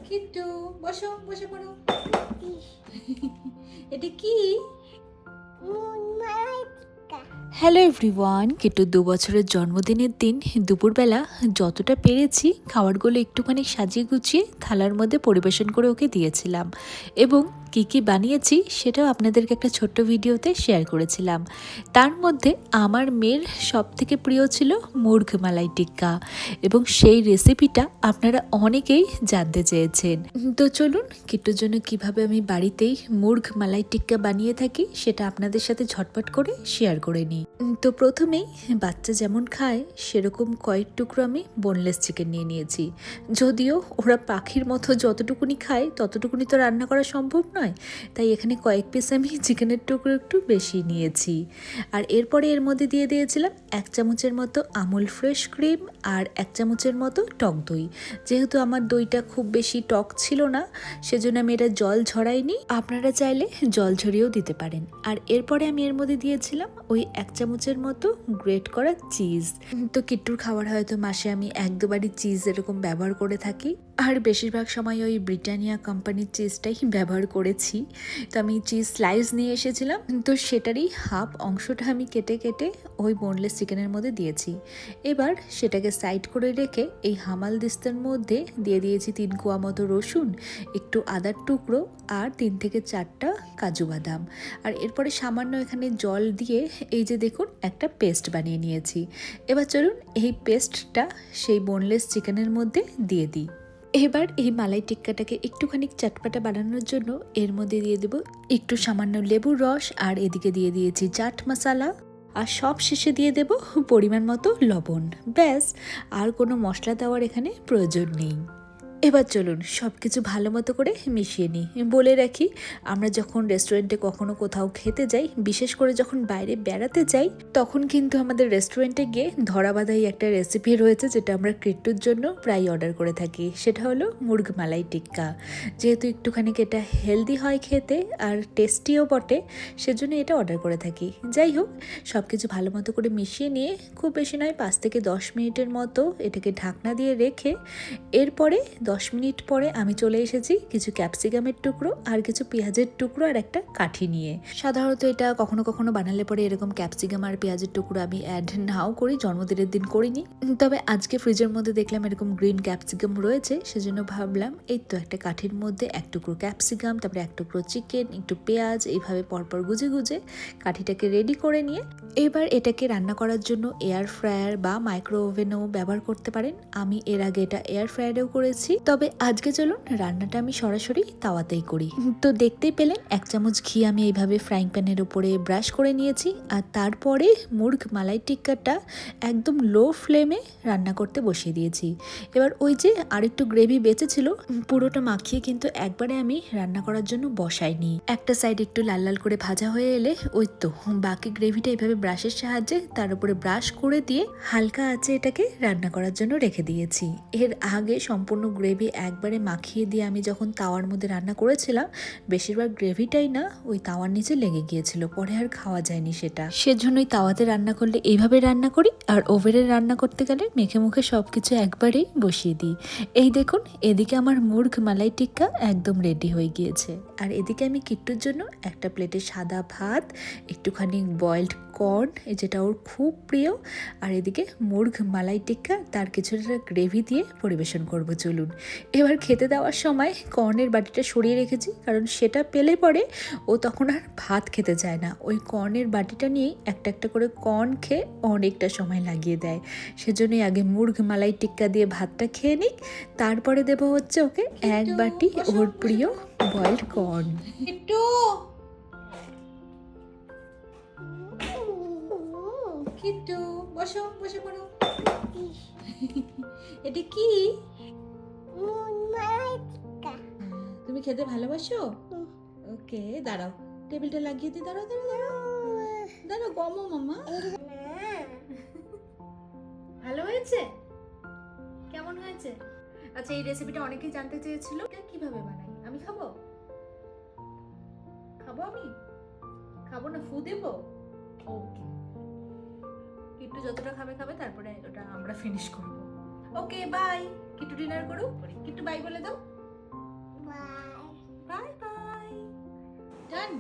কিট্টু বসো, বসে পড়ো। এটা কি? হ্যালো এভরিওয়ান, কিট্টু 2 বছরের জন্মদিনের দিন দুপুরবেলা যতটা পেরেছি খাবারগুলো একটুখানি সাজিয়ে গুছিয়ে থালার মধ্যে পরিবেশন করে ওকে দিয়েছিলাম এবং কী কী বানিয়েছি সেটাও আপনাদেরকে একটা ছোট্ট ভিডিওতে শেয়ার করেছিলাম। তার মধ্যে আমার মেয়ের সবথেকে প্রিয় ছিল মুরগ মালাই টিক্কা এবং সেই রেসিপিটা আপনারা অনেকেই জানতে চেয়েছেন। তো চলুন কিট্টুর জন্য কিভাবে আমি বাড়িতেই মুরগ মালাই টিক্কা বানিয়ে থাকি সেটা আপনাদের সাথে ঝটপট করে শেয়ার করে নিই। তো প্রথমেই বাচ্চা যেমন খায় সেরকম কয়েক টুকরো আমি বোনলেস চিকেন নিয়ে নিয়েছি। যদিও ওরা পাখির মতো যতটুকুনি খায় ততটুকুনি তো রান্না করা সম্ভব নয়, তাই এখানে কয়েক পিস আমি চিকেনের টুকরো একটু বেশি নিয়েছি। আর এরপরে এর মধ্যে দিয়ে দিয়েছিলাম 1 চামচের মতো আমুল ফ্রেশ ক্রিম আর 1 চামচের মতো টক দই। যেহেতু আমার দইটা খুব বেশি টক ছিল না সেজন্য আমি এটা জল ঝরাইনি, আপনারা চাইলে জল ঝরিয়েও দিতে পারেন। আর এরপরে আমি এর মধ্যে দিয়েছিলাম ওই 1 চামচের মতো গ্রেট করা চিজ। তো কিট্টুর খাবার হয়তো মাসে আমি 1-2 বারই চিজ এরকম ব্যবহার করে থাকি, আর বেশিরভাগ সময় ওই ব্রিটানিয়া কোম্পানির চিজটাই ব্যবহার করেছি। তো আমি চিজ স্লাইস নিয়ে এসেছিলাম, তো সেটারই হাফ অংশটা আমি কেটে কেটে ওই বোনলেস চিকেনের মধ্যে দিয়েছি। এবার সেটাকে সাইড করে রেখে এই হামাল দিস্তার মধ্যে দিয়ে দিয়েছি 3 কোয়া মতো রসুন, একটু আদার টুকরো আর 3 থেকে 4টা কাজু বাদাম। আর এরপরে সামান্য এখানে জল দিয়ে এই যে দেখুন একটা পেস্ট বানিয়ে নিয়েছি। এবার চলুন এই পেস্টটা সেই বোনলেস চিকেনের মধ্যে দিয়ে দিই। এবার এই মালাই টিক্কাটাকে একটুখানি চটপাটা বানানোর জন্য এর মধ্যে দিয়ে দেব একটু সামান্য লেবুর রস, আর এদিকে দিয়ে দিয়েছি চাট মশলা, আর সব শেষে দিয়ে দেব পরিমাণ মতো লবণ। ব্যাস, আর কোনো মশলা দেওয়ার এখানে প্রয়োজন নেই। এবার চলুন সব কিছু ভালো মতো করে মিশিয়ে নিই। বলে রাখি, আমরা যখন রেস্টুরেন্টে কখনো কোথাও খেতে যাই, বিশেষ করে যখন বাইরে বেড়াতে যাই, তখন কিন্তু আমাদের রেস্টুরেন্টে গিয়ে ধরাবাঁধাই একটা রেসিপি রয়েছে যেটা আমরা কিট্টুর জন্য প্রায় অর্ডার করে থাকি। সেটা হলো মুরগ মালাই টিক্কা। যেহেতু একটুখানি এটা হেলদি হয় খেতে আর টেস্টিও বটে, সেজন্য এটা অর্ডার করে থাকি। যাই হোক, সব কিছু ভালো মতো করে মিশিয়ে নিয়ে খুব বেশি নয় 5 থেকে 10 মিনিটের মতো এটাকে ঢাকনা দিয়ে রেখে এরপরে 10 মিনিট পরে আমি চলে এসেছি কিছু ক্যাপসিকামের টুকরো আর কিছু পেঁয়াজের টুকরো আর একটা কাঠি নিয়ে। সাধারণত এটা কখনো কখনো বানালে পরে এরকম ক্যাপসিকাম আর পেঁয়াজের টুকরো আমি অ্যাড নাও করি, জন্মদিনের দিন করিনি। তবে আজকে ফ্রিজের মধ্যে দেখলাম এরকম গ্রিন ক্যাপসিকাম রয়েছে, সেজন্য ভাবলাম এই তো একটা কাঠির মধ্যে 1 টুকরো ক্যাপসিকাম, তারপরে 1 টুকরো চিকেন, একটু পেঁয়াজ, এইভাবে পরপর গুজে গুজে কাঠিটাকে রেডি করে নিয়ে এবার এটাকে রান্না করার জন্য এয়ার ফ্রায়ার বা মাইক্রো ওভেনও ব্যবহার করতে পারেন। আমি এর আগে এটা এয়ার ফ্রায়ারেও করেছি, তবে আজকে চলুন রান্নাটা আমি সরাসরি তাওয়াতেই করি। তো দেখতেই পেলেন 1 চামচ ঘি আমি এইভাবে ফ্রাইং প্যানের উপরে ব্রাশ করে নিয়েছি, আর তারপরে মুরগ মালাই টিক্কাটা একদম লো ফ্লেমে রান্না করতে বসিয়ে দিয়েছি। এবার ওই যে আরেকটু গ্রেভি বেঁচে ছিল, পুরোটা মাখিয়ে কিন্তু একবারে আমি রান্না করার জন্য বসাইনি। একটা সাইড একটু লাল লাল করে ভাজা হয়ে এলে ওই তো বাকি গ্রেভিটা এইভাবে ব্রাশের সাহায্যে তার উপরে ব্রাশ করে দিয়ে হালকা আঁচে এটাকে রান্না করার জন্য রেখে দিয়েছি। এর আগে সম্পূর্ণ গ্রেভি একবারে মাখিয়ে দিয়ে আমি যখন তাওয়ার মধ্যে রান্না করেছিলাম, বেশিরভাগ গ্রেভিটাই না ওই তাওয়ার নিচে লেগে গিয়েছিল, পরে আর খাওয়া যায়নি সেটা। সেজন্যই তাওয়াতে রান্না করলে এইভাবে রান্না করি, আর ওভেনে রান্না করতে গেলে মেখে মুখে সবকিছু একবারেই বসিয়ে দিই। এই দেখুন এদিকে আমার মুরগ মালাই টিক্কা একদম রেডি হয়ে গিয়েছে, আর এদিকে আমি কিট্টুর জন্য একটা প্লেটে সাদা ভাত, একটুখানি বয়েলড কর্ন যেটা ওর খুব প্রিয়, আর এদিকে মুরগ মালাই টিক্কা তার কিছুটা গ্রেভি দিয়ে পরিবেশন করব। চলুন এবার খেতে দেওয়ার সময় কর্নের বাটিটা সরিয়ে রেখেছি, কারণ সেটা পেলে পরে ও তখন আর ভাত খেতে চায় না। ওই কর্নের বাটিটা নিয়েই একটা একটা করে কর্ন খেয়ে অনেকটা সময় লাগিয়ে দেয়। সেজন্যই আগে মুরগ মালাই টিক্কা দিয়ে ভাতটা খেয়ে নিক, তারপরে দেবো হচ্ছে ওকে 1 বাটি ওর প্রিয় বয়েলড কর্ন। কিট্টু কিট্টু বসো, বসে পড়ো। এটা কি? তুমি খেতে ভালোবাসো? ওকে, দাঁড়াও, টেবিলটা লাগিয়ে দিই। দাঁড়াও দাঁড়াও দাঁড়াও দাঁড়াও, গমো মামা। ভালো হয়েছে? কেমন হয়েছে? আচ্ছা, এই রেসিপিটা অনেকেই জানতে চেয়েছিল, এটা কিভাবে বানাই? আমি খাবো? খাবো? আমি খাবো না, ফু দেবো? ওকে, কিট্টু যতটা খাবে খাবে, তারপরে ওটা আমরা ফিনিশ করবো। Okay bye. কিট্টু ডিনার করুক। কিট্টু বাই বলে দাও। ডান